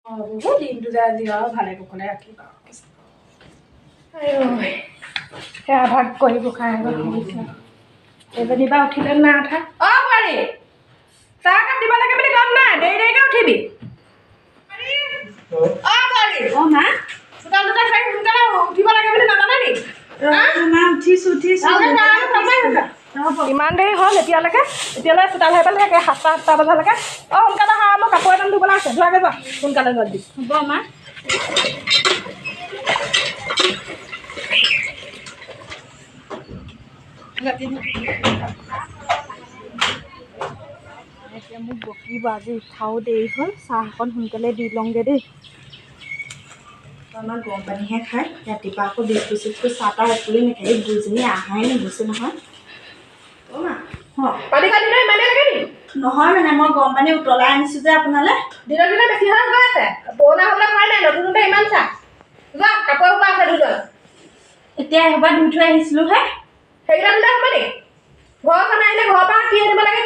বহুত দিনটো যায় আজি আৰু ভালে কুশলে ৰাখিবা সেয়া ভাগ কৰিব খাই এজনী বা উঠিলে না উঠা পাৰি চাহ কাপ দিব লাগে বুলি গম নাই দেৰি দেৰিকে উঠিবি মা চোতাল দুটা খাই সোনকালে উঠিব লাগে বুলি নাজানে নি উঠিছো ইমান দেৰি হ'ল এতিয়ালৈ চোতাল হৈ পেলাই থাকে 7টা বজালৈকে সোনকালে আহা মই কাপোৰ এটা ধুবলৈ আছে ধোৱাকৈ যোৱা সোনকালে জলদি হ'ব মা এতিয়া মোক বকিব আজি উঠাও দেৰি হ'ল চাহ অকণ সোনকালে দি লওঁগৈ দেই আমাৰ গৰম পানীহে খায় ৰাতিপুৱা আকৌ বিস্কুট চাহ তাহ একোৱেই নাখায় এই দুইজনী আহাই নুগুছে নহয় পানী খালি নাই ইমানে লাগে নি নহয় মানে মই গৰম পানী উতলাই আনিছোঁ যে আপোনালৈ দিনক দিনে বেছি হৈ গৈ আছে পুৰণা হ'বলৈ খোৱাই নাই নতুনতে ইমান চাহ যোৱা কাপোৰ সোপা আছে ধুই লোৱা এতিয়া এবাৰ ধুই থৈ আহিছিলোঁহে সেইকেইটা ধুলে হ'ব নি ঘৰখন আহিলে ঘৰৰ পৰা কি আনিব লাগে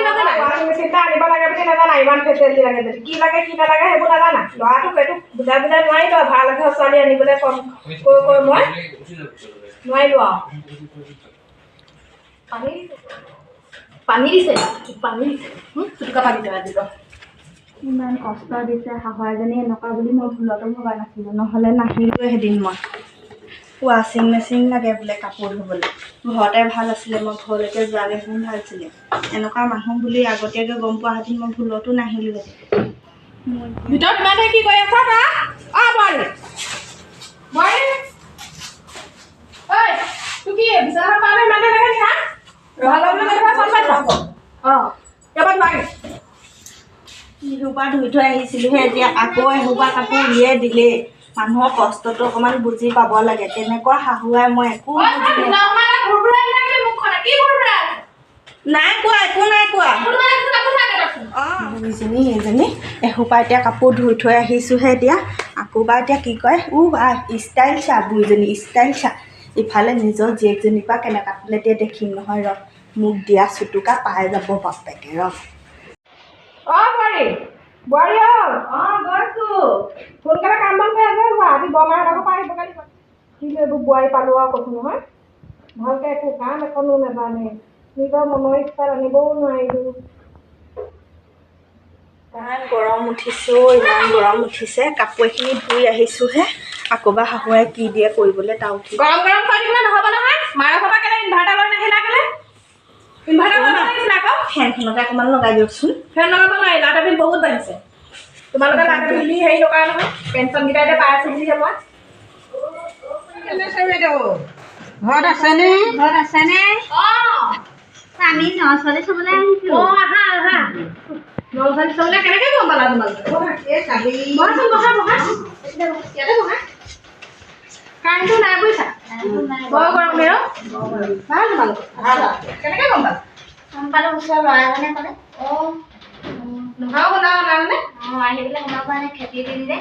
নাজানা ৱাশ্বিং মেচিনটা আনিব লাগে বুলি নাজানা ইমান ফেচিলিটি লাগে যদি কি লাগে কি নালাগে সেইবোৰ নাজানা ল'ৰাটোক এইটো বুজাই নোৱাৰি তই ভাল এখন ছোৱালী আনিবলৈ কম কৈ মই নোৱাৰিলোঁ আৰু পানী দিছে চুটুকা পানী দিব ইমান কষ্ট দিছে শাহু এজনী এনেকুৱা বুলি মই ভুলতো ভবা নাছিলোঁ নহ'লে নাহিলোৱে সেইদিন মই ৱাশ্বিং মেচিন লাগে বোলে কাপোৰ ধুবলৈ ঘৰতে ভাল আছিলে মই ঘৰলৈকে যোৱাগৈ ভাল আছিলে এনেকুৱা মানুহ বুলি আগতীয়াকৈ গম পোৱা হেঁতেন মই ভুলতো নাহিলোঁ ভিতৰত ইমানে কি কৰি আছা তোৰ কি বিচনাৰ কাৰণে ইমানে লাগে নি এসোপা ধুই থৈ আহিছিলোঁহে এতিয়া আকৌ এসোপা কাপোৰ উলিয়াই দিলেই মানুহৰ কষ্টটো অকণমান বুজি পাব লাগে তেনেকুৱা শাহুৱাই মই একো নাই কোৱা একো নাই কোৱা দুইজনী এইজনী এসোপা এতিয়া কাপোৰ ধুই থৈ আহিছোঁহে এতিয়া আকৌ বা এতিয়া কি কয় ষ্টাইল চা বুইজনী ষ্টাইল চা ইফালে নিজৰ জীয়েকজনীৰ পৰা কেনেকুৱা তুলে এতিয়া দেখিম নহয় মোক দিয়া চুটুকা পাই যাব বাপেকে বোৱাৰী গৈছোঁ সোনকালে কাম বন কৰি আছে আজি বৰমাহঁতৰ পৰা আহিব কালি কি এইবোৰ বোৱাৰী পালোঁ আৰু কৈছোঁ নহয় ভালকৈ একো কাম এখনো নাজানে নিজৰ মনৰ ইচ্ছাত আনিবও নোৱাৰিলোঁ ইমান গৰম উঠিছে কাপোৰ এখিনি ধুই আহিছোঁহে আকৌ বা শাহুৱাই কি দিয়ে কৰিবলৈ তাৰ উঠি গৰম কৰি দিলে নহ'ব নহয় মাৰ ঘৰৰ পৰা কেলে ইনভাৰ্টাৰ লৈ নাহিলা কেলে ইনভাৰ্টাৰ লৈ নাহিছিলা আকৌ ফেনখনতে অকণমান লগাই দিয়কচোন ফেন লগাব নোৱাৰি লাইটৰ বিল বহুত বাঢ়িছে তোমালোকে লাইটৰ বিল হেৰি নকৰা নহয় পেঞ্চনকেইটা এতিয়া পাই আছোঁ বুলিহে মই ঘৰত আছেনে আমি নচলে চাবলৈ আহিছোঁ আহা নলচালি চাবলৈ কেনেকৈ গম পালা তোমালোকে কাৰেণ্টটো নাই বুজিছা বৰ গৰম ভাল তোমালোকে কেনেকৈ গম পালা ওচৰৰ ল'ৰা এজনে ক'লে নহয় মানে আহি পেলাই সোমাব কাৰণে খেতি দিলে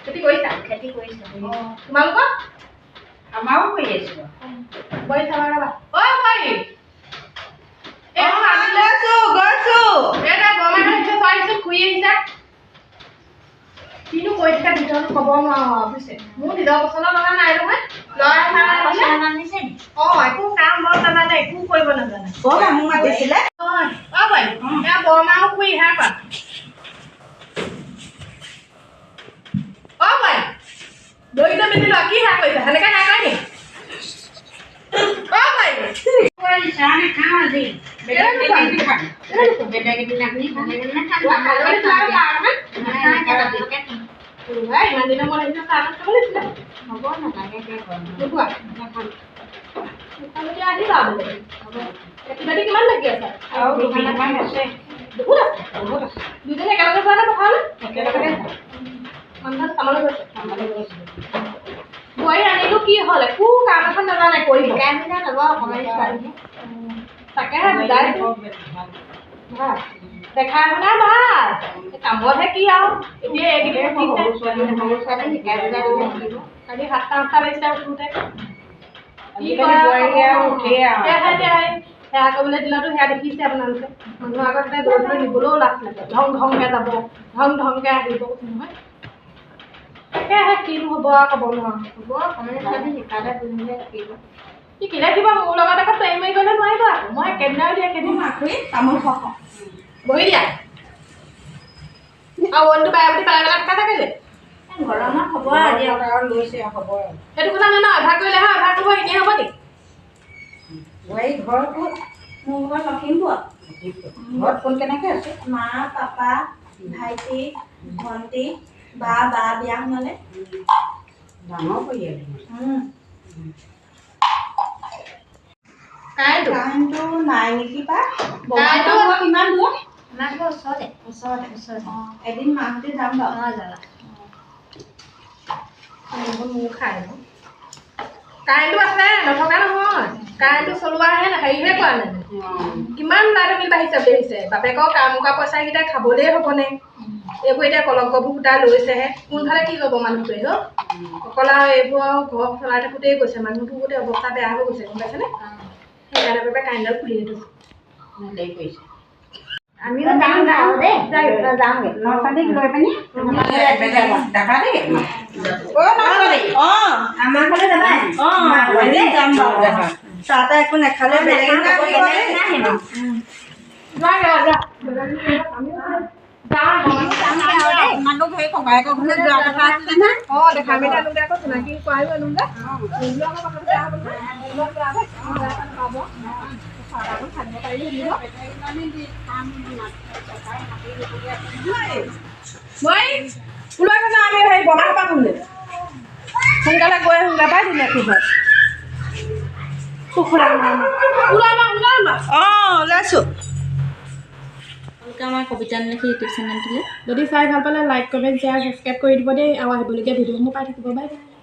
খেতি কৰিছা তোমালোকৰ আমাৰো কৰি আছোঁ বহি চাবা ৰ'বা কিনো কৈ থকা ভিতৰত ক'ব নোৱাৰো বুজিছে মোৰ নিজৰ পচন্দ লগা নাই নহয় একো কাম বন নাজানে একো কৰিব নাজানে মোক মাতিছিলে বৰমাও শুই ইহাৰ পৰা দৰিদ্ৰ মিলি লোৱা কি হাত কৰিছে সেনেকৈ নাই কৰা ইমান দিনৰ মূৰত আহিছে চাহ খাব লাগিছিলে হ'ব নালাগে আহিবা খেতি কিমান লাগি আছে আৰু আছে বহুত আছে দুজনী একেলগে যোৱা নাই পথাৰলৈ একেলগে কামলৈ গৈছে বোৱাৰী আনিলো কি হ'ল একো কাম এখন নাজানে কৰিব তাকেহে বুজাইছোঁ দেখা শুনা ভাল কামতহে কি আৰু এতিয়া এইকেইদিন কালি 7টা 8টা বাজিছে উঠোঁতে সেয়া কৰিবলৈ দিলেতো সেয়া দেখিছে আপোনালোকে মানুহৰ আগত দৌৰি নিবলৈও লাজ লাগে ধংকৈ যাব ধংকৈ আহিব কৈছে নহয় তাকেহে কিনো হ'ব আৰু ক'ব নোৱাৰো হ'ব শিকালে বুজিলে শিকিলে কিবা মোৰ লগত আকৌ ট্ৰেইন মাৰি গ'লে নোৱাৰিব আকৌ মই একেদিনাই দিয়া একেদিন আখৰি তামোল খাওঁ বহি দিয়া আৰু অইনটো বাৰে প্ৰতি পেলাই পেলাই থকা থাকে যে গৰমত হ'ব আজি আৰু লৈছে হ'ব সেইটো কথা নহয় অভ্যাস কৰিলেহে অভ্যাস কৰিব এনেই হ'ব নেকি ঘৰটো মোৰ ঘৰ লখিমপুৰ ঘৰত কোন কেনেকৈ আছে মা পাপা ভাইটি ভণ্টি বা বিয়া সোমালে ডাঙৰ পৰিয়াল কাৰেণ্টটো নাই নেকি পা কিমান দূৰ ওচৰতে এদিন মাহঁতে যাম বাৰু যাবা মোৰ খাই ন কাৰেণ্টটো আছে নথকা নহয় কাৰেণ্টটো চলোৱাহে হেৰিহে কৰা নাই কিমান লাইটৰ বিল বাঢ়িছে বাপেকৰ কাম কৰা পইচাকেইটা খাবলেই হ'বনে এইবোৰ এতিয়া কলংকবোৰ গোটাই লৈছেহে কোনফালে কি কৰিব মানুহটোৱে অকল আৰু এইবোৰ আৰু ঘৰ চলাই থাকোঁতেই গৈছে মানুহটো গোটেই অৱস্থা বেয়া হৈ গৈছে গম পাইছেনে সেইকাৰণে বাবে কাৰেণ্টডাল খুলি থৈছে দেৰি কৰিছে আমি যাওঁগে নচাদিক লৈ পিনি যাবা দেই আমাৰ ফালে যাবা যাম বাৰু চাহ তাহ একো নাখালে বেলেগ সোনকালে গৈ সোনকালে দিলে ওলাইছোঁ আমাৰ কবিতা নিলিখি ইউটিউব চেনেলটোলৈ যদি চাই ভাল পালে লাইক কমেণ্ট শ্বেয়াৰ ছাবস্ক্ৰাইব কৰি দিব দেই আৰু আহিবলগীয়া ভিডিঅ'সমূহ পাই থাকিব বাই বাই